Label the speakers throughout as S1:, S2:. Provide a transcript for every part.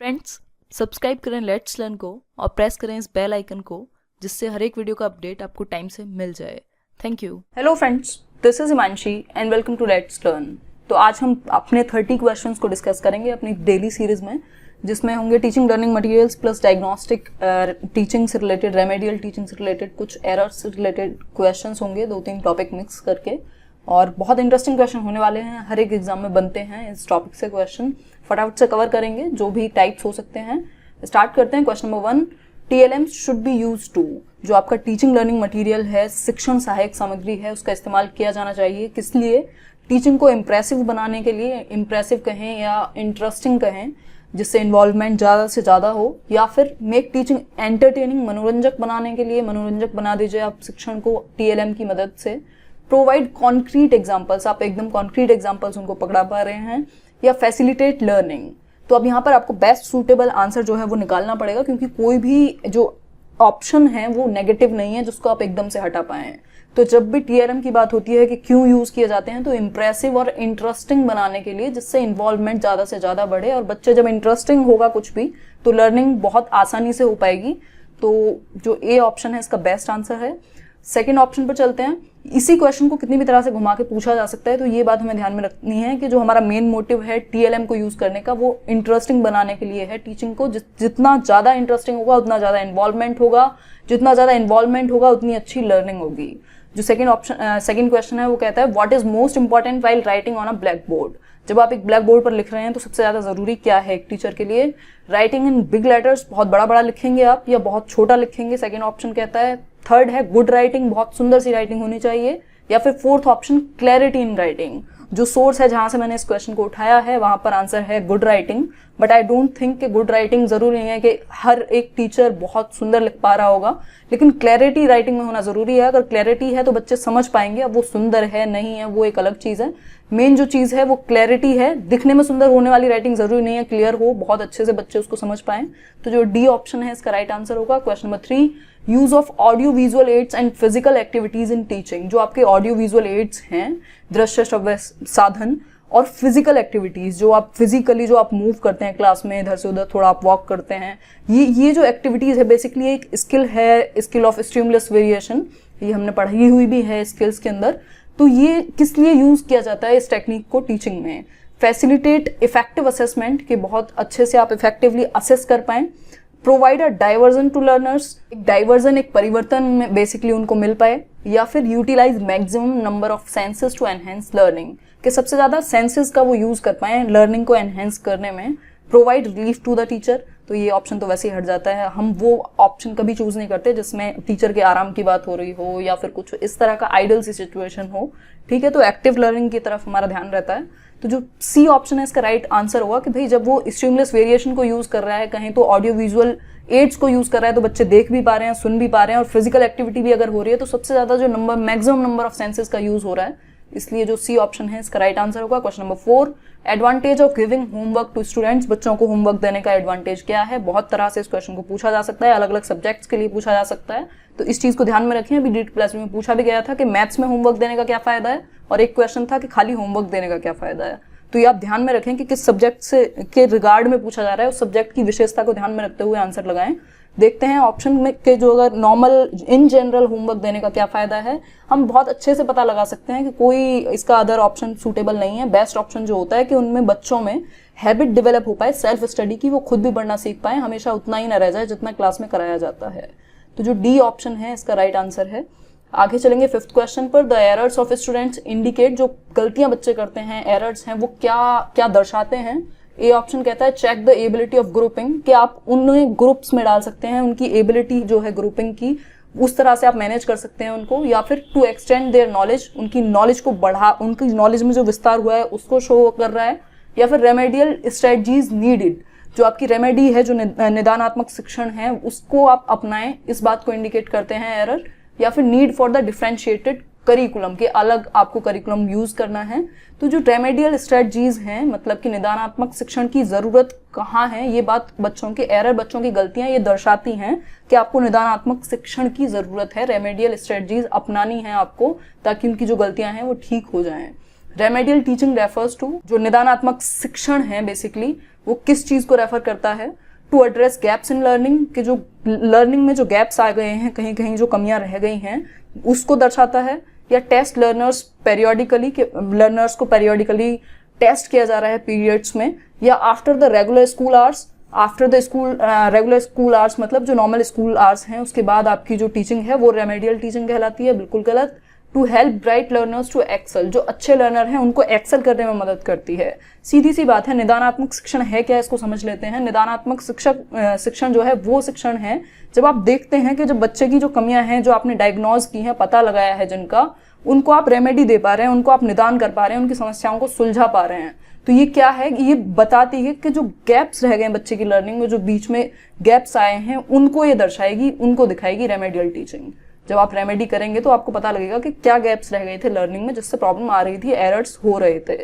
S1: Friends, subscribe करें let's learn को और प्रेस करें इस बेल आइकन को, जिससे हर एक वीडियो का अपडेट आपको टाइम से मिल जाए। Thank you.
S2: Hello friends, this is Himanshi and welcome to let's learn. तो आज हम अपने 30 क्वेश्चंस को डिस्कस करेंगे अपनी डेली सीरीज में, जिसमें होंगे teaching learning materials plus diagnostic teaching से रिलेटेड, रेमेडियल टीचिंग से रिलेटेड, कुछ एरर्स से रिलेटेड क्वेश्चंस होंगे, 2-3 टॉपिक मिक्स करके। और बहुत इंटरेस्टिंग क्वेश्चन होने वाले हैं, हर एक एग्जाम में बनते हैं इस टॉपिक से क्वेश्चन। फटाफट से कवर करेंगे जो भी टाइप्स हो सकते हैं। स्टार्ट करते हैं। Question number 1, TLM should be use to, जो आपका टीचिंग लर्निंग मटेरियल है, शिक्षण सहायक सामग्री है, उसका इस्तेमाल किया जाना चाहिए। किस लिए? टीचिंग को इम्प्रेसिव बनाने के लिए, इम्प्रेसिव कहें या इंटरेस्टिंग कहें, जिससे इन्वॉल्वमेंट ज़्यादा से ज़्यादा हो, या फिर मेक टीचिंग एंटरटेनिंग, मनोरंजक बनाने के लिए मनोरंजक बना दीजिए आप शिक्षण को TLM की मदद से। प्रोवाइड कॉन्क्रीट एग्जाम्पल्स, आप एकदम कॉन्क्रीट एग्जाम्पल्स उनको पकड़ा पा रहे हैं, या फैसिलिटेट लर्निंग। तो अब यहाँ पर आपको बेस्ट सूटेबल आंसर जो है वो निकालना पड़ेगा, क्योंकि कोई भी जो ऑप्शन है वो नेगेटिव नहीं है जिसको आप एकदम से हटा पाए। तो जब भी TLM की बात होती है कि क्यों यूज किए जाते हैं, तो इम्प्रेसिव और इंटरेस्टिंग बनाने के लिए, जिससे इन्वॉल्वमेंट ज्यादा से ज्यादा बढ़े, और बच्चे जब इंटरेस्टिंग होगा कुछ भी तो लर्निंग बहुत आसानी से हो पाएगी। तो जो ए ऑप्शन है इसका बेस्ट आंसर है। सेकेंड ऑप्शन पर चलते हैं। इसी क्वेश्चन को कितनी भी तरह से घुमा के पूछा जा सकता है, तो ये बात हमें ध्यान में रखनी है कि जो हमारा मेन मोटिव है TLM को यूज करने का, वो इंटरेस्टिंग बनाने के लिए है टीचिंग को। जितना ज्यादा इंटरेस्टिंग होगा उतना ज्यादा इन्वॉल्वमेंट होगा, जितना ज्यादा इन्वॉल्वमेंट होगा उतनी अच्छी लर्निंग होगी। जो सेकेंड क्वेश्चन है वो कहता है, what is most important while writing on a black board. जब आप एक ब्लैक बोर्ड पर लिख रहे हैं तो सबसे ज्यादा जरूरी क्या है एक टीचर के लिए? राइटिंग इन बिग लेटर्स, बहुत बड़ा बड़ा लिखेंगे आप या बहुत छोटा लिखेंगे, सेकेंड ऑप्शन कहता है। थर्ड है गुड राइटिंग, बहुत सुंदर सी राइटिंग होनी चाहिए। या फिर fourth option clarity in writing. जो सोर्स है जहां से मैंने इस क्वेश्चन को उठाया है वहां पर आंसर है good writing. But I don't think कि गुड राइटिंग जरूरी नहीं है कि हर एक टीचर बहुत सुंदर लिख पा रहा होगा, लेकिन क्लैरिटी राइटिंग में होना जरूरी है। अगर क्लैरिटी है तो बच्चे समझ पाएंगे। अब वो सुंदर है नहीं है वो एक अलग चीज है, मेन जो चीज है वो क्लैरिटी है। दिखने में सुंदर होने वाली राइटिंग जरूरी नहीं है क्लियर हो, बहुत अच्छे से बच्चे उसको समझ पाए। तो जो डी ऑप्शन है इसका राइट आंसर होगा। Question number 3, use of audio visual aids and physical activities in teaching. जो आपके ऑडियो विजुअल एड्स हैं, दृश्य श्रव्य साधन, और फिजिकल एक्टिविटीज, जो आप फिजिकली जो आप मूव करते हैं क्लास में, इधर से उधर थोड़ा आप वॉक करते हैं, ये जो एक्टिविटीज है बेसिकली एक स्किल है, स्किल ऑफ स्टिमुलस वेरिएशन। ये हमने पढ़ी हुई भी है स्किल्स के अंदर। तो ये किस लिए यूज किया जाता है इस टेक्निक को टीचिंग में? फैसिलिटेट इफेक्टिव असेसमेंट, के बहुत अच्छे से आप इफेक्टिवली असेस कर पाएं। Provide a diversion to learners, एक डाइवर्जन, एक परिवर्तन में बेसिकली उनको मिल पाए। या फिर utilise maximum number of senses to enhance learning, कि सबसे ज्यादा सेंसेस का वो यूज कर पाए लर्निंग को एनहेंस करने में। Provide relief to the teacher, तो ये ऑप्शन तो वैसे ही हट जाता है, हम वो ऑप्शन कभी चूज नहीं करते जिसमें टीचर के आराम की बात हो रही हो या फिर कुछ इस तरह का आइडल सी सिचुएशन हो। ठीक है, तो एक्टिव लर्निंग की तरफ हमारा ध्यान रहता है। तो जो सी ऑप्शन है इसका राइट आंसर होगा कि भाई जब वो स्टिमुलस वेरिएशन को यूज कर रहा है, कहीं तो ऑडियो विजुअल एड्स को यूज कर रहा है, तो बच्चे देख भी पा रहे हैं, सुन भी पा रहे हैं, और फिजिकल एक्टिविटी भी अगर हो रही है, तो सबसे ज्यादा जो number, maximum number of senses का यूज हो रहा है, इसलिए जो सी ऑप्शन है इसका राइट आंसर होगा। Question number 4, advantage of giving homework to students. बच्चों को होमवर्क देने का एडवांटेज क्या है? बहुत तरह से इस क्वेश्चन को पूछा जा सकता है, अलग अलग सब्जेक्ट्स के लिए पूछा जा सकता है, तो इस चीज को ध्यान में रखें। अभी DT+ में पूछा भी गया था कि मैथ्स में होमवर्क देने का क्या फायदा है, और एक क्वेश्चन था कि खाली होमवर्क देने का क्या फायदा है। तो ये आप ध्यान में रखें कि किस सब्जेक्ट से के रिगार्ड में पूछा जा रहा है, उस सब्जेक्ट की विशेषता को ध्यान में रखते हुए आंसर लगाएं। देखते हैं ऑप्शन में के जो अगर नॉर्मल इन जनरल होमवर्क देने का क्या फायदा है, हम बहुत अच्छे से पता लगा सकते हैं कि कोई इसका अदर ऑप्शन सूटेबल नहीं है। बेस्ट ऑप्शन जो होता है कि उनमें बच्चों में हैबिट डेवलप हो पाए सेल्फ स्टडी की, वो खुद भी पढ़ना सीख पाए, हमेशा उतना ही ना रह जाए जितना क्लास में कराया जाता है। तो जो डी ऑप्शन है इसका राइट आंसर है। आगे चलेंगे 5th क्वेश्चन पर। The errors of students indicate, जो गलतियां बच्चे करते हैं, एरर्स हैं, वो क्या क्या दर्शाते हैं? ए ऑप्शन कहता है check the ability of grouping, कि आप उन्हें ग्रुप्स में डाल सकते हैं, उनकी एबिलिटी जो है ग्रुपिंग की उस तरह से आप मैनेज कर सकते हैं उनको। या फिर टू एक्सटेंड देयर नॉलेज, उनकी नॉलेज को बढ़ा, उनकी नॉलेज में जो विस्तार हुआ है उसको शो कर रहा है। या फिर रेमेडियल स्ट्रेटजीज नीडेड, जो आपकी रेमेडी है, जो निदानात्मक शिक्षण है, उसको आप अपनाएं, इस बात को इंडिकेट करते हैं एरर। या फिर need for the differentiated curriculum, के अलग आपको करिकुलम यूज करना है। तो जो रेमेडियल स्ट्रेटजीज हैं, मतलब कि निदानात्मक शिक्षण की जरूरत कहाँ है, ये बात बच्चों के एरर, बच्चों की गलतियां ये दर्शाती हैं कि आपको निदानात्मक शिक्षण की जरूरत है, रेमेडियल स्ट्रेटजीज अपनानी है आपको, ताकि उनकी जो गलतियां हैं वो ठीक हो जाएं। रेमेडियल टीचिंग रेफर्स टू, जो निदानात्मक शिक्षण है बेसिकली, वो किस चीज को रेफर करता है? To address gaps in learning, के जो लर्निंग में जो गैप्स आ गए हैं, कहीं कहीं जो कमियां रह गई हैं, उसको दर्शाता है। या टेस्ट लर्नर्स पेरियोडिकली, के लर्नर्स को पेरियोडिकली टेस्ट किया जा रहा है पीरियड्स में। या after the regular school hours, after the school regular school hours मतलब जो नॉर्मल स्कूल आवर्स हैं उसके बाद आपकी जो टीचिंग है वो रेमेडियल टीचिंग कहलाती है। बिल्कुल गलत। To help bright learners to excel, जो अच्छे लर्नर हैं उनको एक्सेल करने में मदद करती है। सीधी सी बात है, निदानात्मक शिक्षण है क्या, इसको समझ लेते हैं। निदानात्मक शिक्षण जो है वो शिक्षण है जब आप देखते हैं कि जब बच्चे की जो कमियां हैं, जो आपने डायग्नोज की हैं, पता लगाया है जिनका, उनको आप रेमेडी दे पा रहे हैं, उनको आप निदान कर पा रहे हैं, उनकी समस्याओं को सुलझा पा रहे हैं। तो ये क्या है, ये बताती है कि जो गैप्स रह गए बच्चे की लर्निंग में, जो बीच में गैप्स आए हैं, उनको ये दर्शाएगी, उनको दिखाएगी रेमेडियल टीचिंग। जब आप रेमेडी करेंगे तो आपको पता लगेगा कि क्या गैप्स रह गए थे लर्निंग में, जिससे प्रॉब्लम आ रही थी, एरर्स हो रहे थे।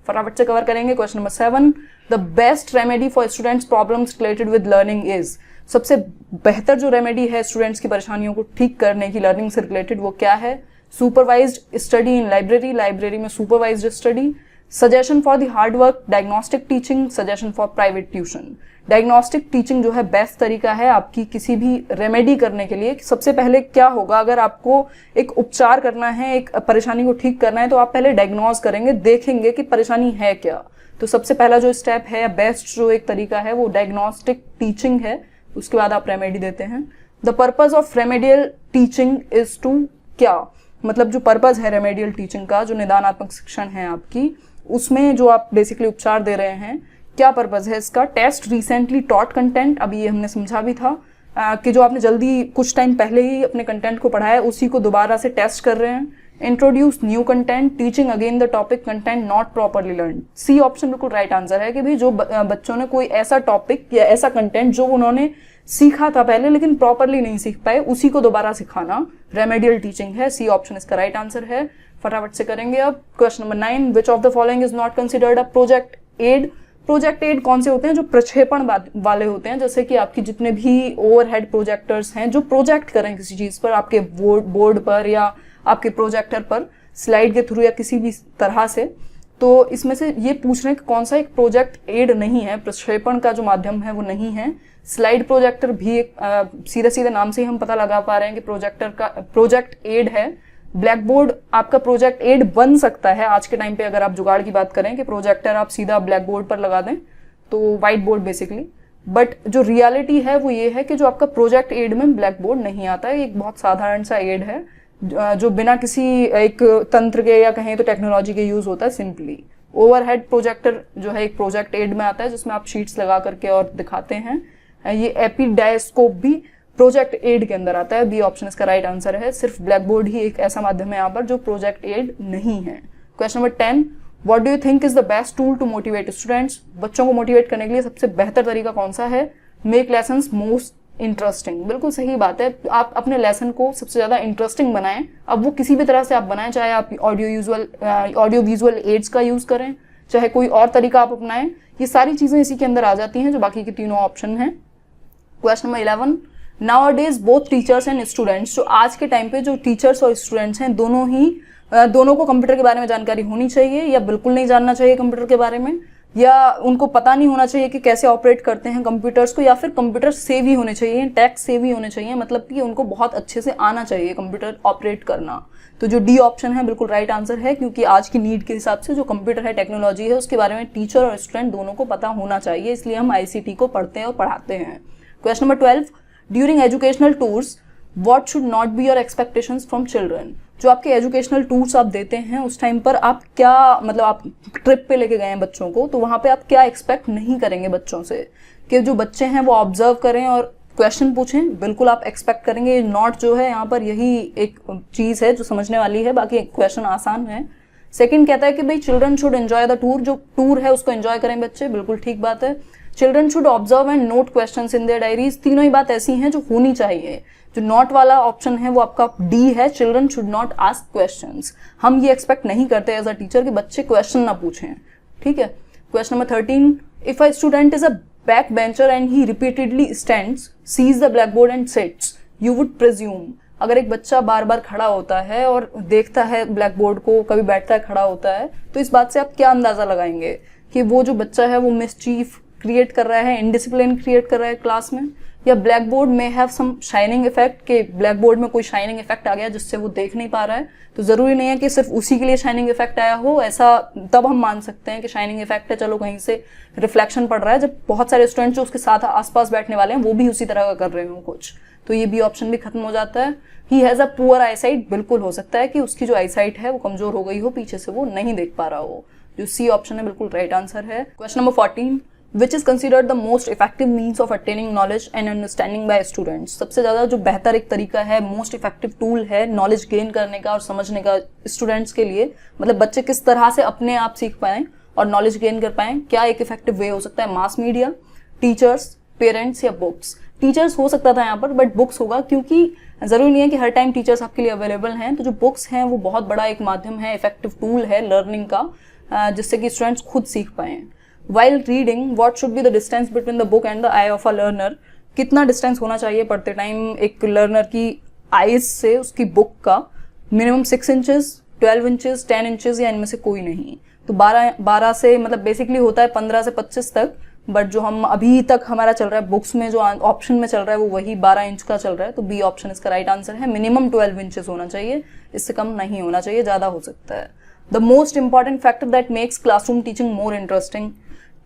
S2: फटाफट से कवर करेंगे। Question number 7, the best remedy for students problems related with learning is, सबसे बेहतर जो रेमेडी है स्टूडेंट्स की परेशानियों को ठीक करने की लर्निंग से रिलेटेड, वो क्या है? Supervised study in library, library में supervised study. Suggestion for the hard work, diagnostic teaching, suggestion for private tuition. Diagnostic teaching जो है बेस्ट तरीका है आपकी किसी भी रेमेडी करने के लिए। सबसे पहले क्या होगा, अगर आपको एक उपचार करना है, एक परेशानी को ठीक करना है, तो आप पहले डायग्नोज करेंगे, देखेंगे कि परेशानी है क्या। तो सबसे पहला जो स्टेप है, बेस्ट जो एक तरीका है, वो डायग्नोस्टिक टीचिंग है। उसके बाद आप रेमेडी देते हैं। The purpose of remedial teaching is to, क्या मतलब जो पर्पज है रेमेडियल टीचिंग का, जो निदानात्मक शिक्षण है आपकी, उसमें जो आप बेसिकली उपचार दे रहे हैं, क्या पर्पज है इसका? टेस्ट रिसेंटली टॉट कंटेंट, अभी ये हमने समझा भी था कि जो आपने जल्दी कुछ टाइम पहले ही अपने कंटेंट को पढ़ाया है उसी को दोबारा से टेस्ट कर रहे हैं। Introduce new content, teaching again the topic content not properly learn. C option बिल्कुल राइट आंसर है कि भाई जो बच्चों ने कोई ऐसा टॉपिक या ऐसा कंटेंट जो उन्होंने सीखा था पहले लेकिन प्रॉपरली नहीं सीख पाए, उसी को दोबारा सिखाना रेमेडियल टीचिंग है। सी ऑप्शन इसका राइट आंसर है। फटाफट से करेंगे अब। Question number 9, which of the following is not considered a project aid. Project aid कौन से होते हैं? जो प्रक्षेपण वाले होते हैं, जैसे कि आपकी जितने भी ओवरहेड प्रोजेक्टर्स हैं जो प्रोजेक्ट करें किसी चीज पर, आपके बोर्ड पर या आपके प्रोजेक्टर पर, स्लाइड के थ्रू या किसी भी तरह से। तो इसमें से ये पूछ रहे हैं कि कौन सा एक प्रोजेक्ट एड नहीं है, प्रक्षेपण का जो माध्यम है वो नहीं है। स्लाइड प्रोजेक्टर भी एक सीधे सीधे नाम से ही हम पता लगा पा रहे हैं कि प्रोजेक्टर का प्रोजेक्ट एड है। ब्लैक बोर्ड आपका प्रोजेक्ट एड बन सकता है आज के टाइम पे, अगर आप जुगाड़ की बात करें कि प्रोजेक्टर आप सीधा ब्लैक बोर्ड पर लगा दें, तो व्हाइट बोर्ड बेसिकली। बट जो रियलिटी है वो ये है कि जो आपका प्रोजेक्ट एड में ब्लैक बोर्ड नहीं आता है, एक बहुत साधारण सा एड है जो बिना किसी एक तंत्र के या कहें तो टेक्नोलॉजी के यूज होता है सिंपली। ओवरहेड प्रोजेक्टर जो है एक प्रोजेक्ट एड में आता है जिसमें आप शीट्स लगा करके और दिखाते हैं। ये एपीडायस्कोप भी प्रोजेक्ट एड के अंदर आता है। बी ऑप्शन इसका राइट आंसर है। सिर्फ ब्लैक बोर्ड ही एक ऐसा माध्यम है यहाँ पर जो प्रोजेक्ट एड नहीं है। Question number 10, what do you think is the best tool to motivate students. बच्चों को मोटिवेट करने के लिए सबसे बेहतर तरीका कौन सा है? Make lessons most interesting. बिल्कुल सही बात है, आप अपने लेसन को सबसे ज्यादा इंटरेस्टिंग बनाएं। अब वो किसी भी तरह से आप बनाएं, चाहे आप ऑडियो विजुअल एड्स का यूज करें, चाहे कोई और तरीका आप अपनाएं, ये सारी चीजें इसी के अंदर आ जाती हैं जो बाकी के तीनों ऑप्शन हैं। Question number 11, nowadays both teachers and students, जो आज के टाइम पे जो टीचर्स और स्टूडेंट्स हैं दोनों को कंप्यूटर के बारे में जानकारी होनी चाहिए या बिल्कुल नहीं जानना चाहिए कंप्यूटर के बारे में, या उनको पता नहीं होना चाहिए कि कैसे ऑपरेट करते हैं कंप्यूटर्स को, या फिर कंप्यूटर सेवी होने चाहिए, टेक सेवी होने चाहिए, मतलब कि उनको बहुत अच्छे से आना चाहिए कंप्यूटर ऑपरेट करना। तो जो डी ऑप्शन है बिल्कुल राइट आंसर है, क्योंकि आज की नीड के हिसाब से जो कंप्यूटर है, टेक्नोलॉजी है, उसके बारे में टीचर और स्टूडेंट दोनों को पता होना चाहिए, इसलिए हम आईसीटी को पढ़ते हैं और पढ़ाते हैं। Question number 12, during educational tours what should not be your expectations from children. जो आपके एजुकेशनल टूर्स आप देते हैं उस टाइम पर आप क्या, मतलब आप ट्रिप पे लेके गए हैं बच्चों को, तो वहां पे आप क्या एक्सपेक्ट नहीं करेंगे बच्चों से, कि जो बच्चे हैं वो ऑब्जर्व करें और क्वेश्चन पूछें, बिल्कुल आप एक्सपेक्ट करेंगे। नॉट जो है यहाँ पर यही एक चीज है जो समझने वाली है, बाकी क्वेश्चन आसान है। सेकंड कहता है कि भाई children should enjoy the tour, जो टूर है उसको एंजॉय करें बच्चे, बिल्कुल ठीक बात है। Children should observe and note questions in their diaries, तीनों ही बात ऐसी हैं जो होनी चाहिए। जो नॉट वाला ऑप्शन है वो आपका डी है, children should not ask questions. हम ये एक्सपेक्ट नहीं करते एज अ टीचर कि बच्चे क्वेश्चन ना पूछें, ठीक है। Question number 13, if a student is a back bencher and he repeatedly stands, sees the black board and sits, you would presume. अगर एक बच्चा बार बार खड़ा होता है और देखता है ब्लैक बोर्ड को, कभी बैठता है, खड़ा होता है, तो इस बात से आप क्या अंदाजा लगाएंगे कि वो जो बच्चा है वो मिसचीफ क्रिएट कर रहा है, इनडिसिप्लिन क्रिएट कर रहा है क्लास में, या ब्लैक बोर्ड में हैव सम शाइनिंग इफेक्ट, के ब्लैक बोर्ड में कोई शाइनिंग इफेक्ट आ गया जिससे वो देख नहीं पा रहा है। तो जरूरी नहीं है कि सिर्फ उसी के लिए शाइनिंग इफेक्ट आया हो, ऐसा तब हम मान सकते हैं कि शाइनिंग इफेक्ट है, चलो कहीं से रिफ्लेक्शन पड़ रहा है, जब बहुत सारे स्टूडेंट जो उसके साथ आसपास बैठने वाले हैं वो भी उसी तरह का कर रहे हो कुछ, तो ये बी ऑप्शन भी खत्म हो जाता है। He has a poor eyesight, बिल्कुल हो सकता है कि उसकी जो आईसाइट है वो कमजोर हो गई हो, पीछे से वो नहीं देख पा रहा हो। जो सी ऑप्शन है बिल्कुल राइट आंसर है। Question number 14, which is considered the most effective means of attaining knowledge and understanding by students. सबसे ज्यादा जो बेहतर एक तरीका है, मोस्ट इफेक्टिव टूल है नॉलेज गेन करने का और समझने का स्टूडेंट्स के लिए, मतलब बच्चे किस तरह से अपने आप सीख पाएं और नॉलेज गेन कर पाएं, क्या एक इफेक्टिव वे हो सकता है? मास मीडिया, टीचर्स, पेरेंट्स या बुक्स? टीचर्स हो सकता था यहाँ पर, बट बुक्स होगा, क्योंकि जरूरी नहीं है कि हर टाइम टीचर्स आपके लिए अवेलेबल हैं। तो जो बुक्स हैं वो बहुत बड़ा एक माध्यम है, इफेक्टिव टूल है लर्निंग का, जिससे कि स्टूडेंट्स खुद सीख पाएं। While reading, what should be the distance between the book and the eye of a learner? कितना डिस्टेंस होना चाहिए पढ़ते टाइम एक लर्नर की आईज से उसकी बुक का? मिनिमम 6 इंचेस, 12 इंचेस, 10 इंचेस या इनमें से कोई नहीं। तो 12 से मतलब बेसिकली होता है 15 से 25 तक, बट जो हम अभी तक हमारा चल रहा है बुक्स में, जो ऑप्शन में चल रहा है वो वही 12 इंच का चल रहा है। तो बी ऑप्शन इसका राइट आंसर है। मिनिमम 12 इंचेस होना चाहिए, इससे कम नहीं होना चाहिए, ज्यादा हो सकता है। The most important factor that makes classroom teaching more interesting,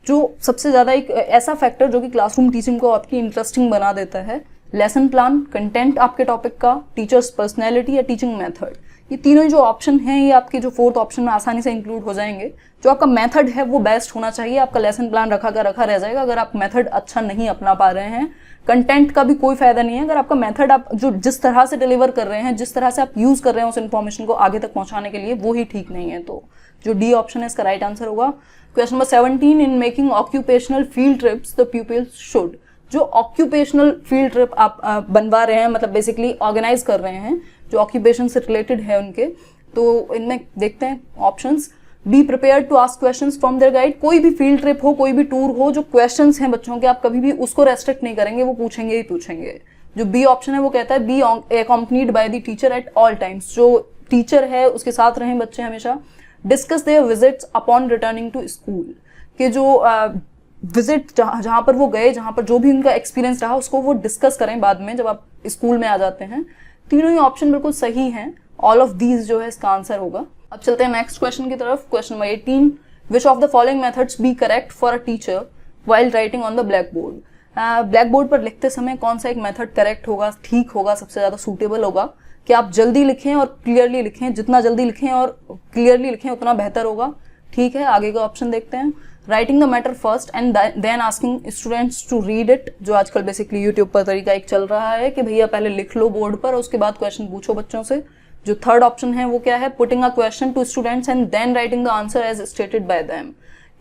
S2: जो सबसे ज्यादा एक ऐसा फैक्टर जो कि क्लासरूम टीचिंग को आपकी इंटरेस्टिंग बना देता है। लेसन प्लान, कंटेंट आपके टॉपिक का, टीचर्स पर्सनैलिटी या टीचिंग मेथड। ये तीनों ही जो ऑप्शन हैं ये आपके जो 4th ऑप्शन में आसानी से इंक्लूड हो जाएंगे। जो आपका मेथड है वो बेस्ट होना चाहिए, आपका लेसन प्लान रखा रह जाएगा अगर आप मेथड अच्छा नहीं अपना पा रहे हैं। कंटेंट का भी कोई फायदा नहीं है अगर आपका मेथड, आप जो जिस तरह से डिलीवर कर रहे हैं, जिस तरह से आप यूज कर रहे हैं उस इन्फॉर्मेशन को आगे तक पहुंचाने के लिए, वो ही ठीक नहीं है। तो जो डी ऑप्शन है इसका राइट आंसर होगा। Question number 17, in making occupational field trips the pupils should. जो ऑक्यूपेशनल फील्ड ट्रिप आप बनवा रहे हैं, मतलब बेसिकली ऑर्गेनाइज कर रहे हैं जो ऑक्यूपेशन से रिलेटेड है उनके, तो इनमें देखते हैं options. Be prepared to ask questions from their guide. कोई भी फील्ड ट्रिप हो, कोई भी टूर हो, जो क्वेश्चंस हैं बच्चों के, आप कभी भी उसको रेस्ट्रिक्ट नहीं करेंगे, वो पूछेंगे ही पूछेंगे। जो बी ऑप्शन है वो कहता है be accompanied by the teacher at all times. जो टीचर है उसके साथ रहें बच्चे हमेशा। Discuss their visits upon returning to school, कि जो विजिट जहां पर वो गए, जहां पर जो भी उनका एक्सपीरियंस रहा उसको वो डिस्कस करें बाद में जब आप स्कूल में आ जाते हैं। तीनों ही ऑप्शन बिल्कुल सही हैं। ऑल ऑफ दीज जो है इसका आंसर होगा। अब चलते हैं नेक्स्ट क्वेश्चन की तरफ। Question number 18, which of the following methods be correct for a teacher while writing on the black board. Black board पर लिखते समय कौन सा एक मेथड करेक्ट होगा, ठीक होगा, सबसे ज्यादा सूटेबल होगा? कि आप जल्दी लिखें और क्लियरली लिखें, जितना जल्दी लिखें और क्लियरली लिखें उतना बेहतर होगा। ठीक है, आगे का ऑप्शन देखते हैं। Writing the matter first and then asking students to read it, जो आजकल बेसिकली यूट्यूब पर तरीका एक चल रहा है कि भैया पहले लिख लो बोर्ड पर, उसके बाद क्वेश्चन पूछो बच्चों से। जो थर्ड ऑप्शन है वो क्या है? Putting a question to students and then writing the answer as stated by them.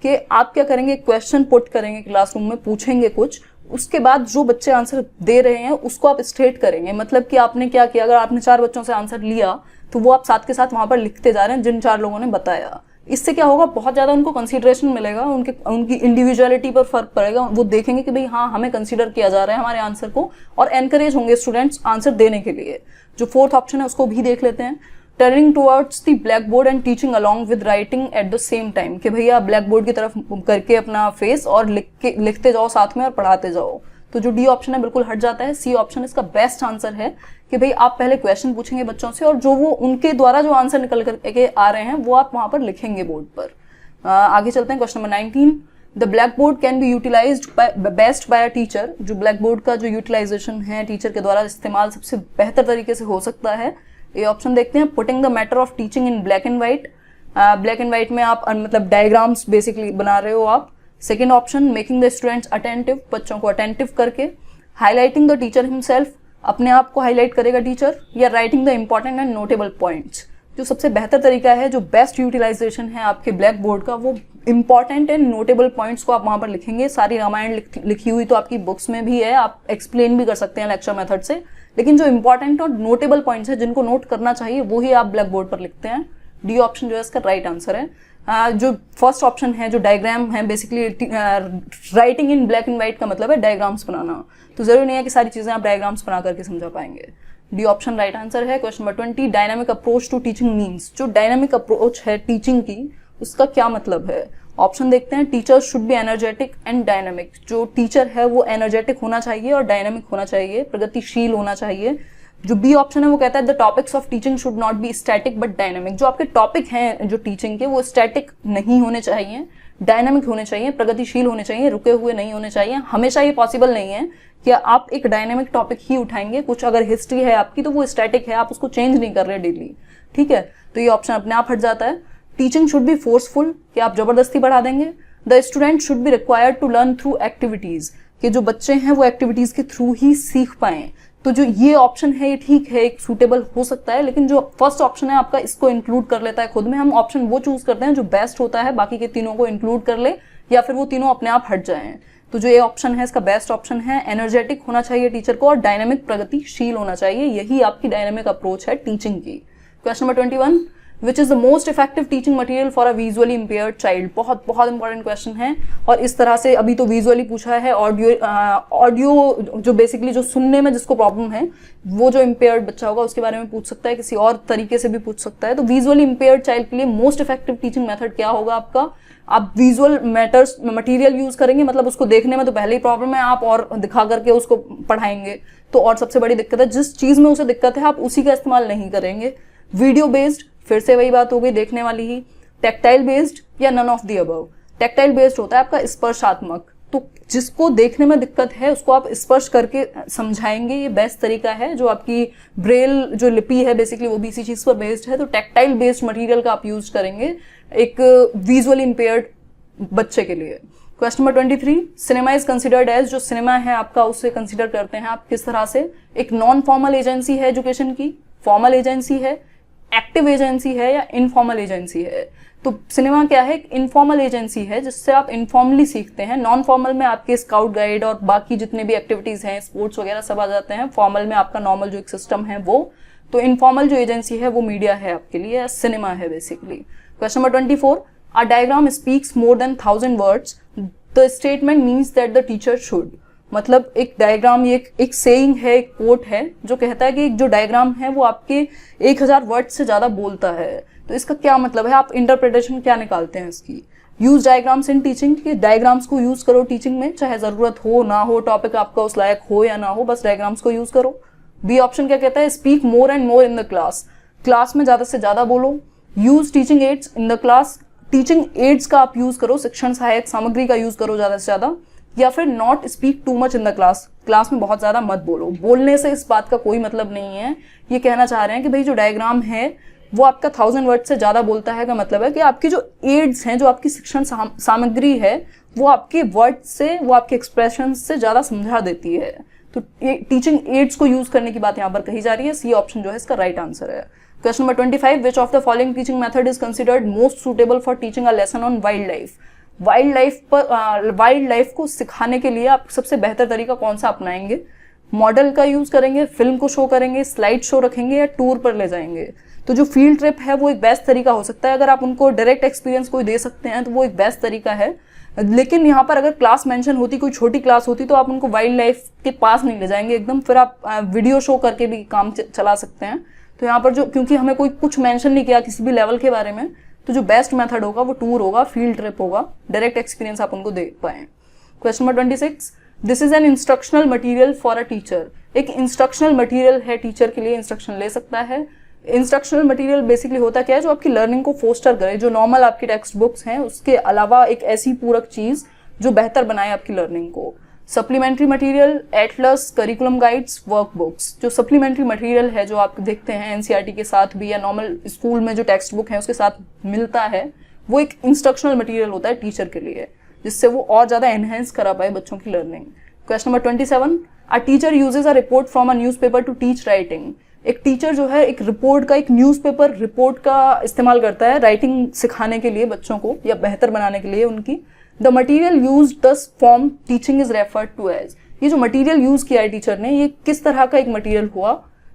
S2: कि आप क्या करेंगे, क्वेश्चन पुट करेंगे क्लासरूम में, पूछेंगे कुछ, उसके बाद जो बच्चे आंसर दे रहे हैं उसको आप स्टेट करेंगे। मतलब कि आपने क्या किया, अगर आपने 4 बच्चों से आंसर लिया तो वो आप साथ के साथ वहां पर लिखते जा रहे हैं जिन 4 लोगों ने बताया। इससे क्या होगा, बहुत ज्यादा उनको कंसीडरेशन मिलेगा, उनकी इंडिविजुअलिटी पर फर्क पड़ेगा। वो देखेंगे कि भाई हाँ, हमें कंसीडर किया जा रहा है हमारे आंसर को, और एनकरेज होंगे स्टूडेंट्स आंसर देने के लिए। जो 4th ऑप्शन है उसको भी देख लेते हैं। Turning towards the black board and teaching along with writing at the same time, कि भैया ब्लैक बोर्ड की तरफ करके अपना फेस और लिखते जाओ साथ में और पढ़ाते जाओ। तो जो डी ऑप्शन है बिल्कुल हट जाता है। सी ऑप्शन इसका बेस्ट आंसर है कि भाई आप पहले क्वेश्चन पूछेंगे बच्चों से और जो वो उनके द्वारा जो आंसर निकल करके आ रहे हैं वो आप वहां पर लिखेंगे बोर्ड पर। आगे चलते हैं। Question number 19, the black board can be utilized best by a teacher. जो ब्लैक बोर्ड का जो यूटिलाइजेशन है टीचर के द्वारा इस्तेमाल सबसे बेहतर तरीके से हो सकता है। ये ऑप्शन देखते हैं। Putting the matter of teaching in black and white. Black and white में आप मतलब डायग्राम्स बेसिकली बना रहे हो आप। Second option, making the students attentive, बच्चों को अटेंटिव करके। हाईलाइटिंग द टीचर हिमसेल्फ, अपने आप को हाईलाइट करेगा टीचर। या writing the important and notable points. जो सबसे बेहतर तरीका है, जो बेस्ट यूटिलाइजेशन है आपके ब्लैक बोर्ड का, वो इंपॉर्टेंट एंड नोटेबल पॉइंट्स को आप वहां पर लिखेंगे। सारी रामायण लिखी हुई तो आपकी बुक्स में भी है, आप एक्सप्लेन भी कर सकते हैं लेक्चर मेथड से, लेकिन जो इंपॉर्टेंट और नोटेबल पॉइंट्स है जिनको नोट करना चाहिए वो ही आप ब्लैक बोर्ड पर लिखते हैं। डी ऑप्शन जो है इसका राइट आंसर है। जो फर्स्ट ऑप्शन है, जो डायग्राम है, basically writing in black and white का मतलब है डायग्राम्स बनाना, तो जरूरी नहीं है कि सारी चीजें आप डायग्राम्स बना करके समझा पाएंगे। डी ऑप्शन राइट आंसर है। Question number 20, dynamic approach to teaching means, जो डायनामिक अप्रोच है टीचिंग की उसका क्या मतलब है। ऑप्शन देखते हैं, teacher should be energetic and dynamic, जो टीचर है वो एनर्जेटिक होना चाहिए और डायनामिक होना चाहिए, प्रगतिशील होना चाहिए। जो बी ऑप्शन है वो कहता है the topics of teaching should not be static but dynamic, जो आपके टॉपिक हैं जो टीचिंग के वो स्टैटिक नहीं होने चाहिए, डायनामिक होने चाहिए, प्रगतिशील होने चाहिए, रुके हुए नहीं होने चाहिए। हमेशा ये पॉसिबल नहीं है कि आप एक डायनामिक टॉपिक ही उठाएंगे, कुछ अगर हिस्ट्री है आपकी तो वो स्टैटिक है, आप उसको चेंज नहीं कर रहे डेली, ठीक है, तो ये ऑप्शन अपने आप हट जाता है। टीचिंग शुड बी फोर्सफुल, कि आप जबरदस्ती पढ़ा देंगे। The student should be required to learn through activities, कि जो बच्चे हैं वो एक्टिविटीज के थ्रू ही सीख पाएं। तो जो ये ऑप्शन है ये ठीक है, एक सूटेबल हो सकता है, लेकिन जो फर्स्ट ऑप्शन है आपका इसको इंक्लूड कर लेता है खुद में। हम ऑप्शन वो चूज करते हैं जो बेस्ट होता है, बाकी के तीनों को इंक्लूड कर ले या फिर वो तीनों अपने आप हट जाएं। तो जो ये ऑप्शन है इसका बेस्ट ऑप्शन है, एनर्जेटिक होना चाहिए टीचर को और डायनामिक प्रगतिशील होना चाहिए, यही आपकी डायनामिक अप्रोच है टीचिंग की। Question number 21, which is the most effective teaching material for a visually impaired child. बहुत बहुत इंपॉर्टेंट क्वेश्चन है, और इस तरह से अभी तो विजुअली पूछा है, ऑडियो जो बेसिकली जो सुनने में जिसको प्रॉब्लम है वो जो इंपेयर्ड बच्चा होगा उसके बारे में पूछ सकता है, किसी और तरीके से भी पूछ सकता है। तो विजुअली इंपेयर्ड चाइल्ड के लिए मोस्ट इफेक्टिव टीचिंग मेथड क्या होगा आपका। आप विजुअल मैटर्स मटेरियल यूज करेंगे, मतलब उसको देखने में तो पहले ही प्रॉब्लम है, आप और दिखा करके उसको पढ़ाएंगे तो और सबसे बड़ी दिक्कत है। जिस चीज में उसे दिक्कत है आप उसी का इस्तेमाल नहीं करेंगे। वीडियो बेस्ड, फिर से वही बात हो गई देखने वाली ही। टेक्टाइल बेस्ड या none of the above. Tactile based होता है आपका स्पर्शात्मक, तो जिसको देखने में दिक्कत है उसको आप स्पर्श करके समझाएंगे, ये बेस्ट तरीका है। जो आपकी ब्रेल जो लिपि है बेसिकली वो भी इसी चीज पर बेस्ड है, तो टेक्टाइल बेस्ड मटेरियल का आप यूज करेंगे एक विजुअली इंपेयर्ड बच्चे के लिए। Question number 23, cinema is considered as, जो सिनेमा है आपका उसे कंसिडर करते हैं आप किस तरह से। एक नॉन फॉर्मल एजेंसी है एजुकेशन की, फॉर्मल एजेंसी है, एक्टिव एजेंसी है या इनफॉर्मल एजेंसी है। तो सिनेमा क्या है, एक इनफॉर्मल एजेंसी है जिससे आप इनफॉर्मली सीखते हैं। नॉन फॉर्मल में आपके स्काउट गाइड और बाकी जितने भी एक्टिविटीज हैं, स्पोर्ट्स वगैरह सब आ जाते हैं। फॉर्मल में आपका नॉर्मल जो एक सिस्टम है वो। तो इनफॉर्मल जो एजेंसी है वो मीडिया है आपके लिए, सिनेमा है basically. Question number 24, a diagram speaks more than 1000 words, the statement means that the teacher should. मतलब एक डायग्राम, ये एक सेइंग है, एक कोट है जो कहता है कि जो डायग्राम है वो आपके 1000 वर्ड से ज्यादा बोलता है। तो इसका क्या मतलब है, आप इंटरप्रिटेशन क्या निकालते हैं इसकी। यूज डायग्राम्स इन टीचिंग, कि डायग्राम्स को यूज करो टीचिंग में, चाहे जरूरत हो ना हो, टॉपिक आपका उस लायक हो या ना हो, बस डायग्राम्स को यूज करो। बी ऑप्शन क्या कहता है, speak more and more in the class, class में ज्यादा से ज्यादा बोलो। Use teaching ads in the class, teaching ads का आप यूज करो, शिक्षण सहायक सामग्री का यूज करो ज्यादा से ज्यादा। या फिर not speak too much in the class, class में बहुत ज्यादा मत बोलो। बोलने से इस बात का कोई मतलब नहीं है, ये कहना चाह रहे हैं कि भाई जो डायग्राम है वो आपका 1000 वर्ड से ज्यादा बोलता है का मतलब है कि आपकी जो एड्स हैं, जो आपकी शिक्षण सामग्री है वो आपके वर्ड से, वो आपके एक्सप्रेशन से ज्यादा समझा देती है। तो टीचिंग एड्स को यूज करने की बात यहाँ पर कही जा रही है। सी ऑप्शन जो है इसका राइट आंसर है। Question number 25, which of the following teaching method is considered most suitable for teaching a lesson on wild life. Wild life को सिखाने के लिए आप सबसे बेहतर तरीका कौन सा अपनाएंगे। मॉडल का यूज करेंगे, फिल्म को शो करेंगे, स्लाइड शो रखेंगे या टूर पर ले जाएंगे। तो जो फील्ड ट्रिप है वो एक बेस्ट तरीका हो सकता है। अगर आप उनको डायरेक्ट एक्सपीरियंस कोई दे सकते हैं तो वो एक बेस्ट तरीका है। लेकिन यहाँ पर अगर क्लास मेंशन होती, कोई छोटी क्लास होती, तो आप उनको वाइल्ड लाइफ के पास नहीं ले जाएंगे एकदम, फिर आप वीडियो शो करके भी काम चला सकते हैं। तो यहाँ पर जो, क्योंकि हमें कोई कुछ मेंशन नहीं किया किसी भी लेवल के बारे में, तो जो बेस्ट मेथड होगा वो टूर होगा, फील्ड ट्रिप होगा, डायरेक्ट एक्सपीरियंस आप उनको दे पाए। Question number 26, this is an instructional material for a teacher. एक इंस्ट्रक्शनल मटेरियल है, टीचर के लिए इंस्ट्रक्शन ले सकता है। इंस्ट्रक्शनल मटेरियल बेसिकली होता क्या है, जो आपकी लर्निंग को फोस्टर करे, जो नॉर्मल आपकी टेक्स्ट बुक्स हैं उसके अलावा एक ऐसी पूरक चीज जो बेहतर बनाए आपकी लर्निंग को। Supplementary material, Atlas, curriculum guides, workbooks. जो सप्लीमेंट्री मटेरियल है जो आप देखते हैं एनसीईआरटी के साथ भी या नॉर्मल स्कूल में जो टेक्स्ट बुक है उसके साथ मिलता है, वो एक इंस्ट्रक्शनल मटेरियल होता है टीचर के लिए, जिससे वो और ज्यादा एनहेंस करा पाए बच्चों की learning. Question number 27, a teacher uses a report from a newspaper to teach writing. एक टीचर जो है एक रिपोर्ट का, एक न्यूज़पेपर रिपोर्ट का इस्तेमाल करता है राइटिंग सिखाने के लिए बच्चों को या बेहतर बनाने के लिए उनकी। The material use thus form teaching is referred to as. ये जो मटीरियल यूज किया है टीचर ने, ये किस तरह का एक मटीरियल हुआ।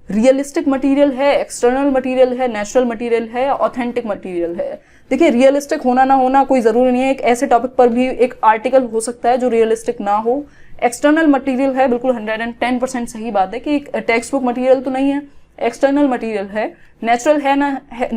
S2: रियलिस्टिक मटीरियल है, एक्सटर्नल मटीरियल है, नेचुरल मटीरियल है, ऑथेंटिक मटीरियल है। देखिए रियलिस्टिक होना ना होना कोई जरूरी नहीं है, एक ऐसे टॉपिक पर भी एक आर्टिकल हो सकता है जो रियलिस्टिक ना हो, एक्सटर्नल मटेरियल है, बिल्कुल 110% सही बात है कि एक टेक्स्ट बुक मटेरियल तो नहीं है, एक्सटर्नल मटेरियल है। नेचुरल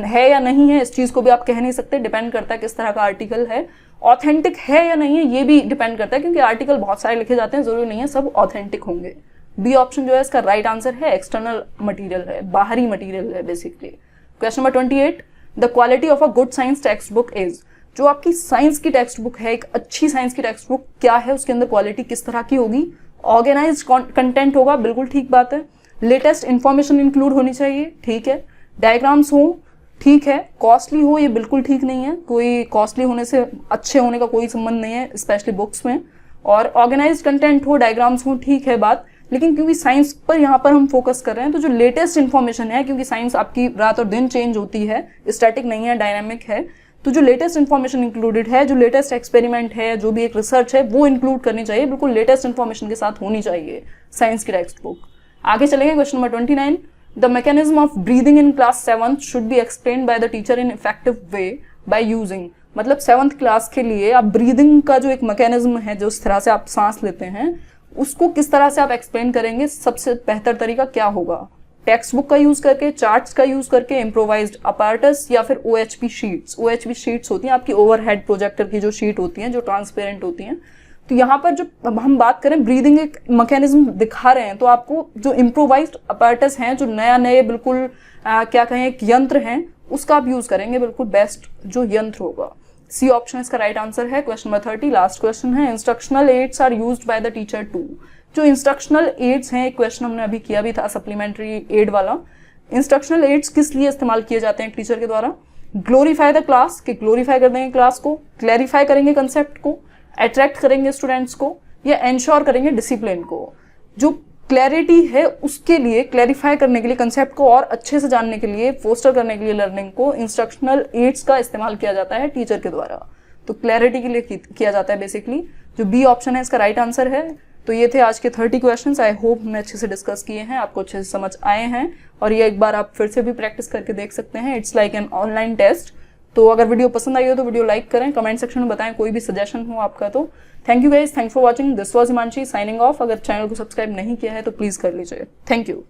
S2: है या नहीं है, इस चीज को भी आप कह नहीं सकते, डिपेंड करता है किस तरह का आर्टिकल है। ऑथेंटिक है या नहीं है ये भी डिपेंड करता है, क्योंकि आर्टिकल बहुत सारे लिखे जाते हैं, जरूरी नहीं है सब ऑथेंटिक होंगे। बी ऑप्शन जो है इसका राइट आंसर है, एक्सटर्नल मटेरियल है, बाहरी मटेरियल है basically. Question number 28, the quality of a good science text book is, जो आपकी साइंस की टेक्स्ट बुक है, एक अच्छी साइंस की टेक्स्ट बुक क्या है, उसके अंदर क्वालिटी किस तरह की होगी। ऑर्गेनाइज्ड कंटेंट होगा, बिल्कुल ठीक बात है। लेटेस्ट इंफॉर्मेशन इंक्लूड होनी चाहिए, ठीक है। डायग्राम्स हो, ठीक है। कॉस्टली हो, ये बिल्कुल ठीक नहीं है, कोई कॉस्टली होने से अच्छे होने का कोई संबंध नहीं है, स्पेशली बुक्स में। और ऑर्गेनाइज्ड कंटेंट हो, डायग्राम्स हो, ठीक है बात, लेकिन क्योंकि साइंस पर यहाँ पर हम फोकस कर रहे हैं, तो जो लेटेस्ट इन्फॉर्मेशन है, क्योंकि साइंस आपकी रात और दिन चेंज होती है, स्टैटिक नहीं है, डायनामिक है, तो जो लेटेस्ट इन्फॉर्मेशन इंक्लूडेड है, जो लेटेस्ट एक्सपेरिमेंट है, जो भी एक रिसर्च है, वो इंक्लूड करनी चाहिए, बिल्कुल लेटेस्ट इन्फॉर्मेशन के साथ होनी चाहिए साइंस की टेक्स्ट बुक। आगे चलेंगे, question number 29, the mechanism of breathing in class 7th should be explained bye the teacher in effective way by using, मतलब 7th क्लास के लिए आप ब्रीदिंग का जो एक मैकेनिज्म है, जो इस तरह से आप सांस लेते हैं, उसको किस तरह से आप एक्सप्लेन करेंगे, सबसे बेहतर तरीका क्या होगा। टेक्स्ट बुक का यूज करके, चार्ट्स का यूज करके, इम्प्रोवाइज्ड अपार्टस, या फिर OHP शीट्स। OHP शीट्स होती हैं आपकी ओवरहेड प्रोजेक्टर की जो शीट होती हैं, जो ट्रांसपेरेंट होती हैं। तो यहाँ पर जो हम बात करें ब्रीदिंग एक मैकेनिज्म दिखा रहे हैं, तो आपको जो इम्प्रोवाइज्ड अपार्टस हैं, जो नए बिल्कुल क्या कहें एक यंत्र हैं, उसका आप यूज करेंगे, बिल्कुल बेस्ट जो यंत्र होगा। सी ऑप्शन इसका राइट आंसर है। क्वेश्चन नंबर 30, लास्ट क्वेश्चन है, instructional aids are used by the teacher to, जो इंस्ट्रक्शनल एड्स हैं, एक क्वेश्चन हमने अभी किया भी था सप्लीमेंट्री एड वाला। इंस्ट्रक्शनल एड्स किस लिए इस्तेमाल किए जाते हैं टीचर के द्वारा? ग्लोरीफाई द क्लास, कि ग्लोरीफाई कर देंगे क्लास को, क्लैरिफाई करेंगे कंसेप्ट को, अट्रैक्ट करेंगे स्टूडेंट्स को, या एंश्योर करेंगे डिसिप्लिन को। जो क्लैरिटी है उसके लिए, क्लैरिफाई करने के लिए, कंसेप्ट को और अच्छे से जानने के लिए, फोस्टर करने के लिए लर्निंग को, इंस्ट्रक्शनल एड्स का इस्तेमाल किया जाता है टीचर के द्वारा। तो क्लैरिटी के लिए किया जाता है बेसिकली। जो बी ऑप्शन है इसका राइट आंसर है। तो ये थे आज के 30 क्वेश्चंस। आई होप हमने अच्छे से डिस्कस किए हैं, आपको अच्छे से समझ आए हैं, और ये एक बार आप फिर से भी प्रैक्टिस करके देख सकते हैं। It's like an online test. तो अगर वीडियो पसंद आई हो तो वीडियो लाइक करें, कमेंट सेक्शन में बताएं कोई भी सजेशन हो आपका तो। Thank you guys, thanks for watching, this was Himanshi signing off. अगर चैनल को सब्सक्राइब नहीं किया है तो प्लीज कर लीजिए। Thank you.